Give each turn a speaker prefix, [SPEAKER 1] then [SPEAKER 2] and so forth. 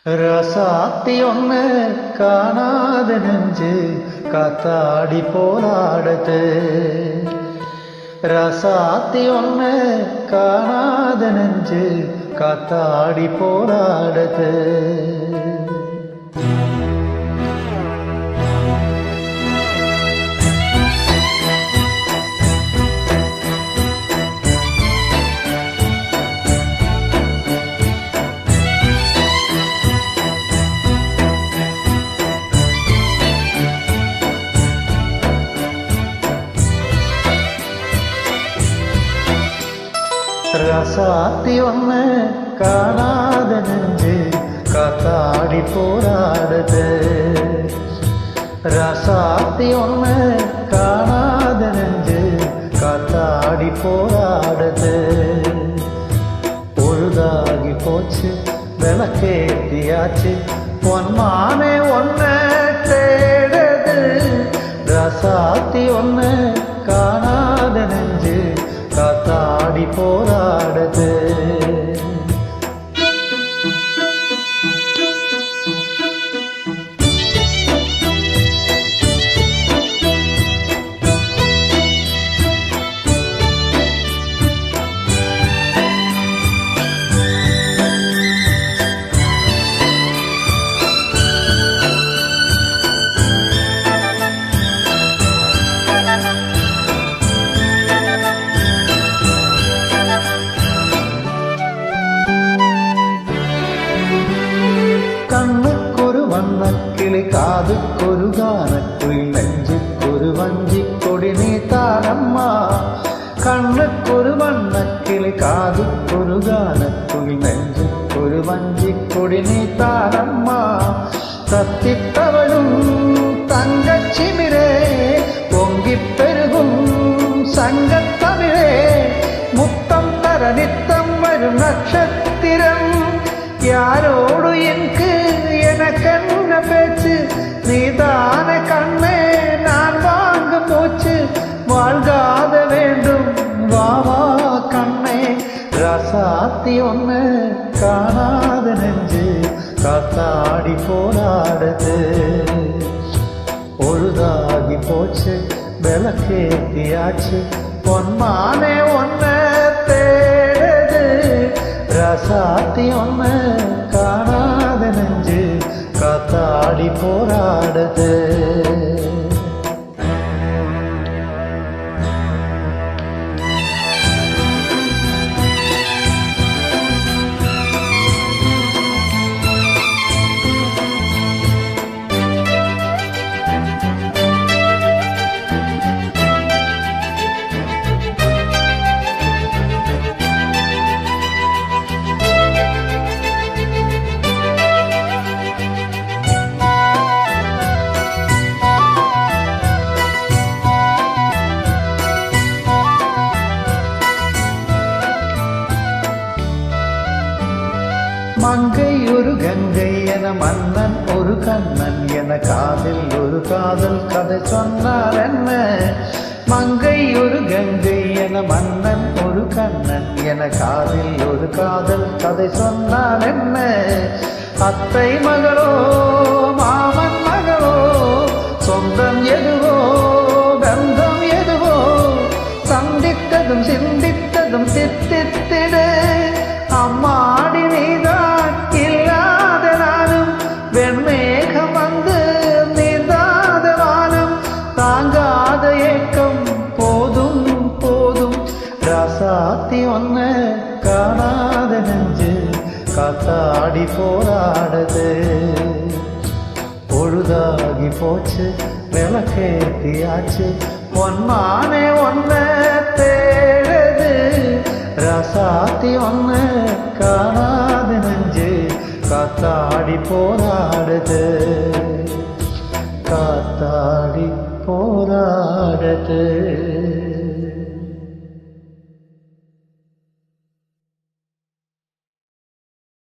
[SPEAKER 1] ரசாத்தி ஒண்ணு காணாத நெஞ்சு காத்தாடி போராடுது. ரசாத்தி ஒண்ணு காணாத நெஞ்சு காத்தாடி போராடுது. ரசாத்தி ஒண்ணு காணாத நெஞ்சு காத்தாடி போராடுது. ரசாத்தி ஒண்ணு காணாத நெஞ்சு காத்தாடி போராடுது. பொழுதாகி போச்சு விளக்கேத்தியாச்சு பொன்மானே ஒன்ன தேடுது. ரசாத்தி ஒண்ணு காணாத நெஞ்சு காத்தாடி போராடுது. கண்ணுக்கொரு வண்ணக்கிளி காதுக்கொரு கானக்குயில் நெஞ்சுக்கொரு வஞ்சிக் கொடி நீ தானம்மா. கண்ணுக்கொரு வண்ணக்கிளி காதுக்கொரு கானக்குயில் நெஞ்சுக்கொரு வஞ்சிக் கொடி நீ தானம்மா. தத்தித்தவளும் தங்கச்சிமிரே பொங்கிப் பெருகும் சங்கத்தமிழே முத்தம் தர நித்தம் வரும் நட்சத்திரம். யாரோடு எனக்கு எனக்கென்ன பேச்சு நீதான கண்ணே நான் வாங்க போச்சு வாழ்காத வேண்டும் வாவா கண்ணே. ரசாத்தி ஒண்ணு காணாத நெஞ்சு காத்தாடி போராடுது. பொழுதாகி போச்சு விளக்கேத்தியாச்சு பொன்மானே ஒன்ன தேடுது. ரசாத்தி ஒண்ணு காணாத நெஞ்சு காத்தாடி போராடுது. மங்கை ஒரு கங்கை என மன்னன் ஒரு கண்ணன் என காதில் ஒரு காதல் கதை சொன்னார் என்ன. மங்கை ஒரு கங்கை என மன்னன் ஒரு கண்ணன் என காதில் ஒரு காதல் கதை சொன்னார் என்ன. அத்தை மகளோ மாமன் மகளோ சொந்தம் எதுவோ பந்தம் எதுவோ சந்தித்ததும் சிந்தித்ததும் தித்தித்திட. அம்மாடி நீதான் இல்லாத நானும் வெண்மேகம் வந்து நீந்தாத வானம் தாங்காத ஏக்கம் போதும் போதும். ரசாத்தி ஒண்ணு காணாத நெஞ்சு காத்தாடி போராடுது. பொழுதாகி போச்சு விளக்கேத்தியாச்சு பொன்மானே ஒன்ன தேடுது. ரசாத்தி ஒண்ணு காணாத நெஞ்சு காத்தாடி போராடுது.